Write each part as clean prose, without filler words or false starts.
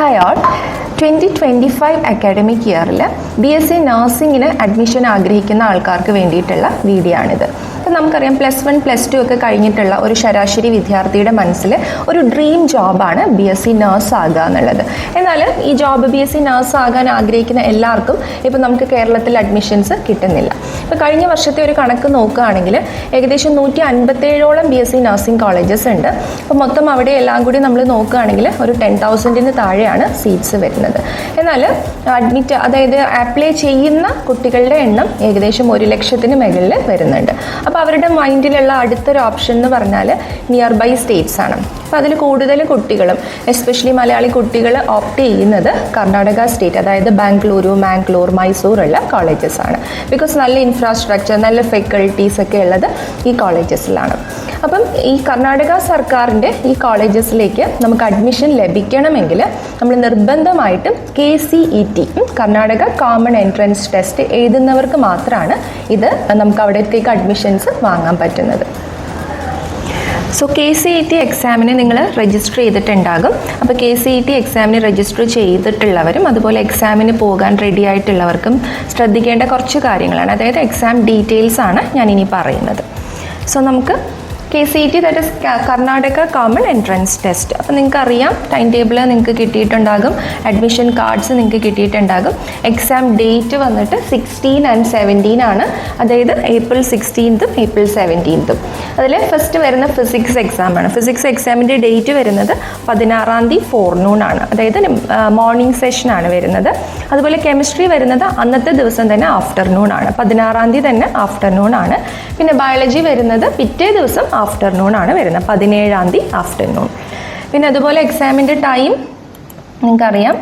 Hi all 2025 academic ഇയറിൽ BSc നഴ്സിംഗിന് admission ആഗ്രഹിക്കുന്ന ആൾക്കാർക്ക് വേണ്ടിയിട്ടുള്ള വീഡിയോ ആണിത്. അപ്പോൾ നമുക്കറിയാം +1 +2 ഒക്കെ കഴിഞ്ഞിട്ടുള്ള ഒരു ശരാശരി വിദ്യാർത്ഥിയുടെ മനസ്സിൽ ഒരു ഡ്രീം ജോബാണ് BSc നഴ്സ് ആകുക എന്നുള്ളത്. എന്നാൽ ഈ ജോബ് BSc നഴ്സ് ആകാൻ ആഗ്രഹിക്കുന്ന എല്ലാവർക്കും ഇപ്പോൾ നമുക്ക് കേരളത്തിൽ അഡ്മിഷൻസ് കിട്ടുന്നില്ല. ഇപ്പോൾ കഴിഞ്ഞ വർഷത്തെ ഒരു കണക്ക് നോക്കുകയാണെങ്കിൽ ഏകദേശം 157ഓളം BSc നഴ്സിംഗ് കോളേജസ് ഉണ്ട്. അപ്പോൾ മൊത്തം അവിടെ എല്ലാം കൂടി നമ്മൾ നോക്കുകയാണെങ്കിൽ ഒരു 10,000-ന് താഴെയാണ് സീറ്റ്സ് വരുന്നത്. എന്നാൽ അഡ്മിറ്റ് അതായത് അപ്ലൈ ചെയ്യുന്ന കുട്ടികളുടെ എണ്ണം ഏകദേശം 1,00,000-ന് മുകളിൽ വരുന്നുണ്ട്. അപ്പോൾ അവരുടെ മൈൻഡിലുള്ള അടുത്തൊരു ഓപ്ഷൻ എന്ന് പറഞ്ഞാൽ നിയർ ബൈ സ്റ്റേറ്റ്സ് ആണ്. അപ്പോൾ അതിൽ കൂടുതൽ കുട്ടികളും എസ്പെഷ്യലി മലയാളി കുട്ടികൾ ഓപ്റ്റ് ചെയ്യുന്നത് കർണാടക സ്റ്റേറ്റ്, അതായത് ബാംഗ്ലൂരു, മാംഗ്ലൂർ, മൈസൂർ ഉള്ള കോളേജസ് ആണ്. ബിക്കോസ് നല്ല ഇൻഫ്രാസ്ട്രക്ചർ, നല്ല ഫാക്കൽറ്റീസ് ഒക്കെ ഉള്ളത് ഈ കോളേജസിലാണ്. അപ്പം ഈ കർണാടക സർക്കാരിൻ്റെ ഈ കോളേജസിലേക്ക് നമുക്ക് അഡ്മിഷൻ ലഭിക്കണമെങ്കിൽ നമ്മൾ നിർബന്ധമായിട്ടും KCET Karnataka common entrance test എഴുതുന്നവർക്ക് മാത്രമാണ് ഇത് നമുക്ക് അവിടത്തേക്ക് അഡ്മിഷൻസ് വാങ്ങാൻ പറ്റുന്നത്. സോ KCET എക്സാമിന് നിങ്ങൾ രജിസ്റ്റർ ചെയ്തിട്ടുണ്ടാകും. അപ്പോൾ KCET എക്സാമിന് രജിസ്റ്റർ ചെയ്തിട്ടുള്ളവരും അതുപോലെ എക്സാമിന് പോകാൻ റെഡി ആയിട്ടുള്ളവർക്കും ശ്രദ്ധിക്കേണ്ട കുറച്ച് കാര്യങ്ങളാണ്. അതായത് എക്സാം ഡീറ്റെയിൽസ് ആണ് ഞാനിനി പറയുന്നത്. സോ നമുക്ക് KCET that is Karnataka common entrance test. അപ്പോൾ നിങ്ങൾക്ക് അറിയാം, ടൈം ടേബിൾ നിങ്ങൾക്ക് കിട്ടിയിട്ടുണ്ടാകും, അഡ്മിഷൻ കാർഡ്സ് നിങ്ങൾക്ക് കിട്ടിയിട്ടുണ്ടാകും. എക്സാം ഡേറ്റ് വന്നിട്ട് 16 and 17 ആണ്, അതായത് April 16th April 17th. അതിൽ ഫസ്റ്റ് വരുന്ന ഫിസിക്സ് എക്സാമാണ്. ഫിസിക്സ് എക്സാമിൻ്റെ ഡേറ്റ് വരുന്നത് 16 ഫോർനൂൺ ആണ്, അതായത് മോർണിംഗ് സെഷനാണ് വരുന്നത്. അതുപോലെ കെമിസ്ട്രി വരുന്നത് അന്നത്തെ ദിവസം തന്നെ ആഫ്റ്റർനൂൺ ആണ്, 16 തന്നെ ആഫ്റ്റർനൂൺ ആണ്. പിന്നെ ബയോളജി വരുന്നത് പിറ്റേ ദിവസം ആഫ്റ്റർനൂൺ ആണ് വരുന്നത്, 17 ആഫ്റ്റർനൂൺ. പിന്നെ അതുപോലെ എക്സാമിൻ്റെ ടൈം നിങ്ങൾക്കറിയാം,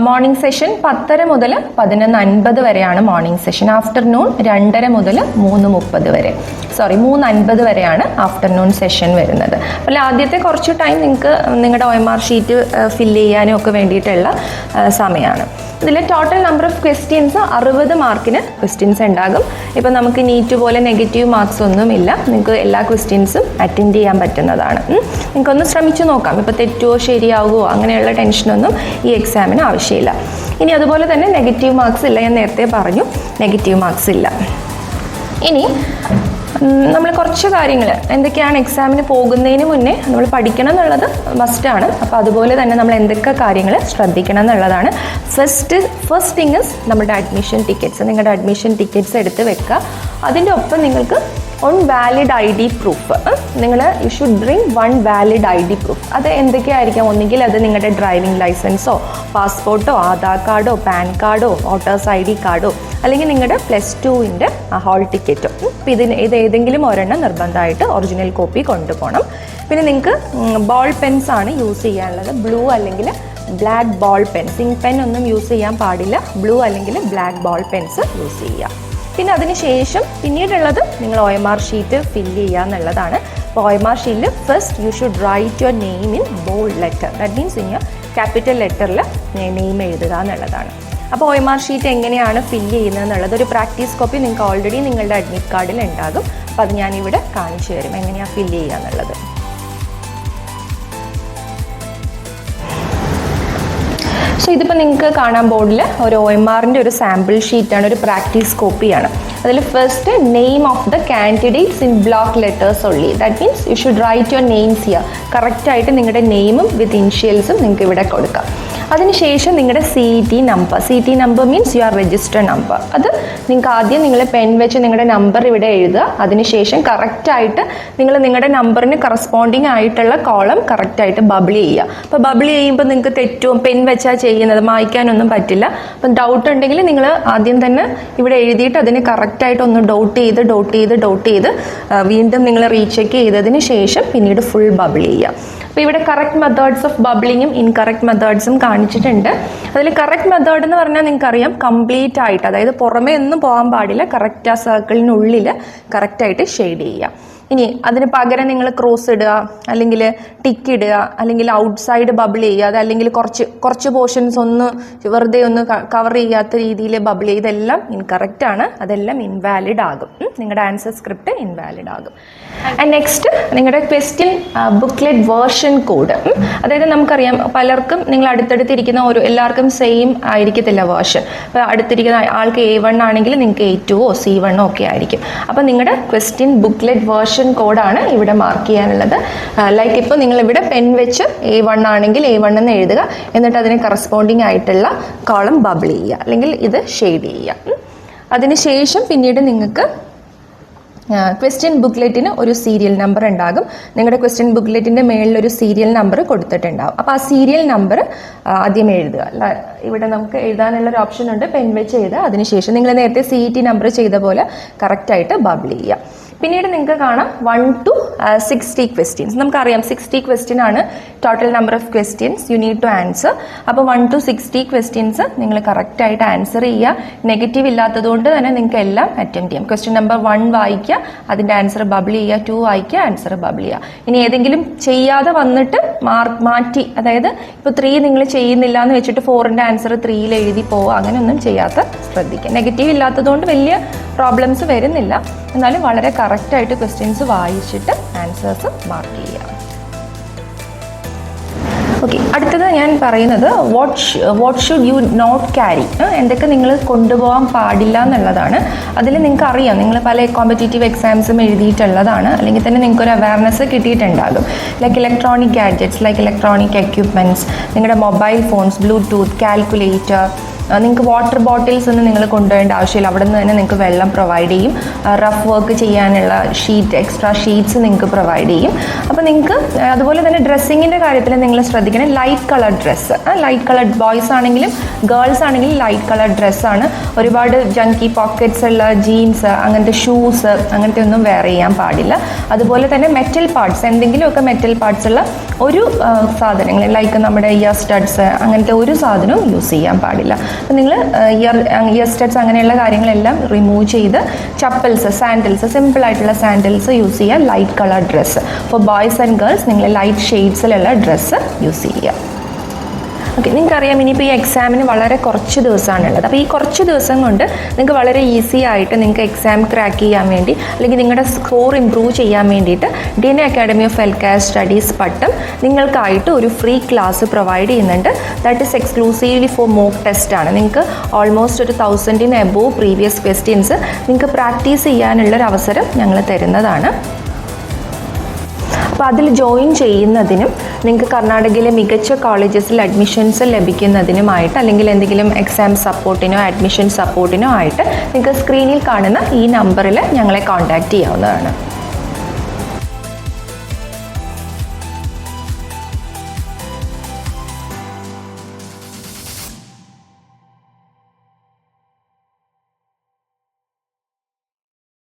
മോർണിംഗ് സെഷൻ 10:30 മുതൽ 11:50 വരെയാണ് മോർണിംഗ് സെഷൻ. ആഫ്റ്റർനൂൺ 2:30 മുതൽ 3:30 വരെ, 3:50 വരെയാണ് ആഫ്റ്റർനൂൺ സെഷൻ വരുന്നത്. അപ്പോൾ ആദ്യത്തെ കുറച്ച് ടൈം നിങ്ങൾക്ക് നിങ്ങളുടെ OMR ഷീറ്റ് ഫില്ല് ചെയ്യാനും ഒക്കെ വേണ്ടിയിട്ടുള്ള സമയമാണ്. ഇതിൽ ടോട്ടൽ നമ്പർ ഓഫ് ക്വസ്റ്റ്യൻസ് 60 മാർക്കിന് ക്വസ്റ്റ്യൻസ് ഉണ്ടാകും. ഇപ്പോൾ നമുക്ക് നീറ്റ് പോലെ നെഗറ്റീവ് മാർക്സ് ഒന്നുമില്ല, നിങ്ങൾക്ക് എല്ലാ ക്വസ്റ്റ്യൻസും അറ്റൻഡ് ചെയ്യാൻ പറ്റുന്നതാണ്. നിങ്ങൾക്കൊന്ന് ശ്രമിച്ചു നോക്കാം. ഇപ്പോൾ തെറ്റുമോ ശരിയാവുമോ അങ്ങനെയുള്ള ടെൻഷനൊന്നും ഈ എക്സാമിന് ആവശ്യമില്ല. ഇനി അതുപോലെ തന്നെ നെഗറ്റീവ് മാർക്സ് ഇല്ല, ഞാൻ നേരത്തെ പറഞ്ഞു നെഗറ്റീവ് മാർക്സ് ഇല്ല. ഇനി നമ്മൾ കുറച്ച് കാര്യങ്ങൾ എന്തൊക്കെയാണ് എക്സാമിന് പോകുന്നതിന് മുന്നേ നമ്മൾ പഠിക്കണം എന്നുള്ളത് മസ്റ്റാണ്. അപ്പോൾ അതുപോലെ തന്നെ നമ്മൾ എന്തൊക്കെ കാര്യങ്ങൾ ശ്രദ്ധിക്കണം എന്നുള്ളതാണ്. ഫസ്റ്റ് തിങ് ഇസ് നമ്മുടെ അഡ്മിഷൻ ടിക്കറ്റ്സ്. നിങ്ങളുടെ അഡ്മിഷൻ ടിക്കറ്റ്സ് എടുത്ത് വെക്കുക. അതിൻ്റെ ഒപ്പം നിങ്ങൾക്ക് valid ID proof, you should bring 1 valid ID proof. അത് എന്തൊക്കെയായിരിക്കാം? ഒന്നുകിൽ അത് നിങ്ങളുടെ ഡ്രൈവിംഗ് ലൈസൻസോ പാസ്പോർട്ടോ ആധാർ കാർഡോ പാൻ കാർഡോ വോട്ടേഴ്സ് ID കാർഡോ അല്ലെങ്കിൽ നിങ്ങളുടെ +2ൻ്റെ ഹാൾ ടിക്കറ്റോ. ഇത് ഏതെങ്കിലും ഒരെണ്ണം നിർബന്ധമായിട്ട് ഒറിജിനൽ കോപ്പി കൊണ്ടുപോകണം. പിന്നെ നിങ്ങൾക്ക് ബോൾ പെൻസ് ആണ് യൂസ് ചെയ്യാനുള്ളത്. ബ്ലൂ അല്ലെങ്കിൽ black ball pens, ink pen ഒന്നും യൂസ് ചെയ്യാൻ പാടില്ല. ബ്ലൂ അല്ലെങ്കിൽ ബ്ലാക്ക് ബോൾ പെൻസ് യൂസ് ചെയ്യുക. പിന്നെ അതിനുശേഷം പിന്നീടുള്ളത് നിങ്ങൾ OMR ഷീറ്റ് ഫില്ല് ചെയ്യുക എന്നുള്ളതാണ്. അപ്പോൾ OMR ഷീറ്റിൽ first you should write your name in bold letter. That means in capital ലെറ്ററിൽ നെയിം എഴുതുക എന്നുള്ളതാണ്. അപ്പോൾ OMR ഷീറ്റ് എങ്ങനെയാണ് ഫില്ല് ചെയ്യുന്നത് എന്നുള്ളത് ഒരു പ്രാക്ടീസ് കോപ്പി നിങ്ങൾക്ക് ഓൾറെഡി നിങ്ങളുടെ അഡ്മിറ്റ് കാർഡിൽ ഉണ്ടാകും. അപ്പോൾ അത് ഞാനിവിടെ കാണിച്ചു തരും എങ്ങനെയാണ് ഫില്ല് ചെയ്യുക എന്നുള്ളത്. സോ ഇതിപ്പോൾ നിങ്ങൾക്ക് കാണാൻ ബോർഡിൽ ഒരു OMRൻ്റെ ഒരു സാമ്പിൾ ഷീറ്റാണ്, ഒരു പ്രാക്ടീസ് കോപ്പിയാണ്. അതിൽ first name of the candidates in block letters only. That means you should write your names here. കറക്റ്റായിട്ട് നിങ്ങളുടെ നെയിമും വിത്ത് ഇനിഷ്യൽസും നിങ്ങൾക്ക് ഇവിടെ കൊടുക്കാം. അതിനുശേഷം നിങ്ങളുടെ CET number means your register number. അത് നിങ്ങൾക്ക് ആദ്യം നിങ്ങൾ പെൻ വെച്ച് നിങ്ങളുടെ നമ്പർ ഇവിടെ എഴുതുക. അതിനുശേഷം കറക്റ്റായിട്ട് നിങ്ങളുടെ നമ്പറിന് കറസ്പോണ്ടിങ് ആയിട്ടുള്ള കോളം കറക്റ്റായിട്ട് ബബിൾ ചെയ്യുക. അപ്പോൾ ബബിൾ ചെയ്യുമ്പോൾ നിങ്ങൾക്ക് തെറ്റും, പെൻ വെച്ചാൽ ചെയ്യുന്നത് മായ്ക്കാനൊന്നും പറ്റില്ല. അപ്പം ഡൗട്ട് ഉണ്ടെങ്കിൽ നിങ്ങൾ ആദ്യം തന്നെ ഇവിടെ എഴുതിയിട്ട് അതിന് കറക്റ്റായിട്ട് ഒന്ന് ഡോട്ട് ചെയ്ത് വീണ്ടും നിങ്ങൾ റീചെക്ക് ചെയ്തതിന് ശേഷം പിന്നീട് ഫുൾ ബബിൾ ചെയ്യുക. അപ്പോൾ ഇവിടെ കറക്റ്റ് മെത്തേഡ്സ് ഓഫ് ബബിളിങ്ങും ഇൻകറക്റ്റ് മെത്തേഡ്സും കാണിച്ചിട്ടുണ്ട്. അതിൽ കറക്റ്റ് മെത്തേഡ് എന്ന് പറഞ്ഞാൽ നിങ്ങൾക്കറിയാം കംപ്ലീറ്റ് ആയിട്ട്, അതായത് പുറമേ ഒന്നും പോകാൻ പാടില്ല, കറക്റ്റ് ആ സർക്കിളിനുള്ളിൽ കറക്റ്റായിട്ട് ഷെയ്ഡ് ചെയ്യുക. ഇനി അതിന് പകരം നിങ്ങൾ ക്രോസ് ഇടുക, അല്ലെങ്കിൽ ടിക്ക് ഇടുക, അല്ലെങ്കിൽ ഔട്ട്സൈഡ് ബബിൾ ചെയ്യുക, അതല്ലെങ്കിൽ കുറച്ച് പോർഷൻസ് ഒന്ന് വെറുതെ ഒന്ന് കവർ ചെയ്യാത്ത രീതിയിൽ ബബിൾ ചെയ്യുക, ഇതെല്ലാം ഇൻകറക്റ്റ് ആണ്, അതെല്ലാം ഇൻവാലിഡ് ആകും. നിങ്ങളുടെ ആൻസർ സ്ക്രിപ്റ്റ് ഇൻവാലിഡ് ആകും. ആൻഡ് നെക്സ്റ്റ് നിങ്ങളുടെ ക്വസ്റ്റ്യൻ ബുക്ക്ലെറ്റ് വേർഷൻ കോഡ്. അതായത് നമുക്കറിയാം പലർക്കും നിങ്ങൾ അടുത്തടുത്തിരിക്കുന്ന എല്ലാവർക്കും സെയിം ആയിരിക്കത്തില്ല വേർഷൻ. അപ്പോൾ അടുത്തിരിക്കുന്ന ആൾക്ക് A1 ആണെങ്കിൽ നിങ്ങൾക്ക് A2 C1 ഒക്കെ ആയിരിക്കും. അപ്പോൾ നിങ്ങളുടെ ക്വസ്റ്റ്യൻ ബുക്ക്ലെറ്റ് വേർഷൻ കോഡാണ് ഇവിടെ മാർക്ക് ചെയ്യാനുള്ളത്. ലൈക്ക് ഇപ്പോൾ നിങ്ങൾ ഇവിടെ പെൻ വെച്ച് A1 ആണെങ്കിൽ A1 എന്ന് എഴുതുക, എന്നിട്ട് അതിന് കറസ്പോണ്ടിങ് ആയിട്ടുള്ള കോളം ബബിൾ ചെയ്യുക, അല്ലെങ്കിൽ ഇത് ഷെയ്ഡ് ചെയ്യുക. അതിനുശേഷം പിന്നീട് നിങ്ങൾക്ക് ക്വസ്റ്റ്യൻ ബുക്ക്ലെറ്റിന് ഒരു സീരിയൽ നമ്പർ ഉണ്ടാകും. നിങ്ങളുടെ ക്വസ്റ്റ്യൻ ബുക്ക്ലെറ്റിൻ്റെ മേളിൽ ഒരു സീരിയൽ നമ്പർ കൊടുത്തിട്ടുണ്ടാകും. അപ്പോൾ ആ സീരിയൽ നമ്പർ ആദ്യം എഴുതുക. ഇവിടെ നമുക്ക് എഴുതാനുള്ളൊരു ഓപ്ഷൻ ഉണ്ട്, പെൻ വെച്ച് എഴുതുക. അതിനുശേഷം നിങ്ങൾ നേരത്തെ CET നമ്പർ ചെയ്ത പോലെ കറക്റ്റായിട്ട് ബബിൾ ചെയ്യുക. പിന്നീട് നിങ്ങൾക്ക് കാണാം 1 to 60 ക്വസ്റ്റ്യൻസ്. നമുക്കറിയാം 60 ക്വസ്റ്റ്യൻ ആണ് total number of questions you need to answer. അപ്പോൾ 1 to 60 ക്വസ്റ്റ്യൻസ് നിങ്ങൾ കറക്റ്റായിട്ട് ആൻസർ ചെയ്യുക. നെഗറ്റീവ് ഇല്ലാത്തതുകൊണ്ട് തന്നെ നിങ്ങൾക്ക് എല്ലാം അറ്റംപ്റ്റ് ചെയ്യാം. ക്വസ്റ്റ്യൻ നമ്പർ 1 വായിക്കുക, അതിൻ്റെ ആൻസർ ബബിൾ ചെയ്യുക, 2 വായിക്കുക, ആൻസർ ബബിൾ ചെയ്യുക. ഇനി ഏതെങ്കിലും ചെയ്യാതെ വന്നിട്ട് മാറ്റി, അതായത് ഇപ്പോൾ 3 നിങ്ങൾ ചെയ്യുന്നില്ല എന്ന് വെച്ചിട്ട് 4ൻ്റെ ആൻസർ 3യിൽ എഴുതി പോവുക, അങ്ങനെയൊന്നും ചെയ്യാത്ത ശ്രദ്ധിക്കുക. നെഗറ്റീവ് ഇല്ലാത്തതുകൊണ്ട് വലിയ പ്രോബ്ലംസ് വരുന്നില്ല, എന്നാലും വളരെ കറക്റ്റായിട്ട് ക്വസ്റ്റ്യൻസ് വായിച്ചിട്ട് ആൻസേഴ്സ് മാർക്ക് ചെയ്യുക. ഓക്കെ, അടുത്തത് ഞാൻ പറയുന്നത് what should you not carry. എന്തൊക്കെ നിങ്ങൾ കൊണ്ടുപോകാൻ പാടില്ല എന്നുള്ളതാണ്. അതിൽ നിങ്ങൾക്ക് അറിയാം, നിങ്ങൾ പല കോമ്പറ്റേറ്റീവ് എക്സാംസും എഴുതിയിട്ടുള്ളതാണ്, അല്ലെങ്കിൽ തന്നെ നിങ്ങൾക്കൊരു അവയർനെസ് കിട്ടിയിട്ടുണ്ടാകും. Like electronic gadgets, like electronic equipments, നിങ്ങളുടെ മൊബൈൽ ഫോൺസ്, ബ്ലൂടൂത്ത്, കാൽക്കുലേറ്റർ. നിങ്ങൾക്ക് വാട്ടർ ബോട്ടിൽസ് ഒന്നും നിങ്ങൾ കൊണ്ടുപോകേണ്ട ആവശ്യമില്ല, അവിടെ നിന്ന് തന്നെ നിങ്ങൾക്ക് വെള്ളം പ്രൊവൈഡ് ചെയ്യും. റഫ് വർക്ക് ചെയ്യാനുള്ള എക്സ്ട്രാ ഷീറ്റ്സ് നിങ്ങൾക്ക് പ്രൊവൈഡ് ചെയ്യും. അപ്പോൾ നിങ്ങൾക്ക് അതുപോലെ തന്നെ ഡ്രസ്സിങ്ങിൻ്റെ കാര്യത്തിൽ നിങ്ങൾ ശ്രദ്ധിക്കണം. Light colour dress, light colour boys ആണെങ്കിലും ഗേൾസ് ആണെങ്കിലും ലൈറ്റ് കളർ ഡ്രസ്സാണ്. ഒരുപാട് ജങ്കി പോക്കറ്റ്സ് ഉള്ള ജീൻസ്, അങ്ങനത്തെ ഷൂസ്, അങ്ങനത്തെ ഒന്നും വെയർ ചെയ്യാൻ പാടില്ല. അതുപോലെ തന്നെ മെറ്റൽ പാർട്സ്, എന്തെങ്കിലുമൊക്കെ മെറ്റൽ പാർട്സ് ഉള്ള ഒരു സാധനങ്ങൾ, ലൈക്ക് നമ്മുടെ ഇയർ സ്റ്റഡ്സ്, അങ്ങനത്തെ ഒരു സാധനവും യൂസ് ചെയ്യാൻ പാടില്ല. അപ്പോൾ നിങ്ങൾ ഇയർ സ്റ്റഡ്സ് അങ്ങനെയുള്ള കാര്യങ്ങളെല്ലാം റിമൂവ് ചെയ്ത് ചപ്പൽസ്, സാൻഡിൽസ്, സിമ്പിളായിട്ടുള്ള സാൻഡിൽസ് യൂസ് ചെയ്യുക. Light colour dress for boys and girls നിങ്ങൾ ലൈറ്റ് ഷെയ്ഡ്സിലുള്ള ഡ്രസ്സ് യൂസ് ചെയ്യുക. ഓക്കെ, നിങ്ങൾക്കറിയാം ഇനിയിപ്പോൾ ഈ എക്സാമിന് വളരെ കുറച്ച് ദിവസമാണുള്ളത്. അപ്പോൾ ഈ കുറച്ച് ദിവസം കൊണ്ട് നിങ്ങൾക്ക് വളരെ ഈസി ആയിട്ട് നിങ്ങൾക്ക് എക്സാം ക്രാക്ക് ചെയ്യാൻ വേണ്ടി, അല്ലെങ്കിൽ നിങ്ങളുടെ സ്കോർ ഇമ്പ്രൂവ് ചെയ്യാൻ വേണ്ടിയിട്ട് DN academy of health studies Pattom നിങ്ങൾക്കായിട്ട് ഒരു ഫ്രീ ക്ലാസ് പ്രൊവൈഡ് ചെയ്യുന്നുണ്ട്. That is exclusively for mock test ആണ്. നിങ്ങൾക്ക് ഓൾമോസ്റ്റ് ഒരു 1000 എബോവ് പ്രീവിയസ് ക്വസ്റ്റ്യൻസ് നിങ്ങൾക്ക് പ്രാക്ടീസ് ചെയ്യാനുള്ളൊരു അവസരം ഞങ്ങൾ തരുന്നതാണ്. അപ്പോൾ അതിൽ ജോയിൻ ചെയ്യുന്നതിനും നിങ്ങൾക്ക് കർണാടകയിലെ മികച്ച കോളേജസിൽ അഡ്മിഷൻസ് ലഭിക്കുന്നതിനുമായിട്ട്, അല്ലെങ്കിൽ എന്തെങ്കിലും എക്സാം സപ്പോർട്ടിനോ അഡ്മിഷൻ സപ്പോർട്ടിനോ ആയിട്ട് നിങ്ങൾക്ക് സ്ക്രീനിൽ കാണുന്ന ഈ നമ്പറിൽ ഞങ്ങളെ കോൺടാക്റ്റ് ചെയ്യാവുന്നതാണ്.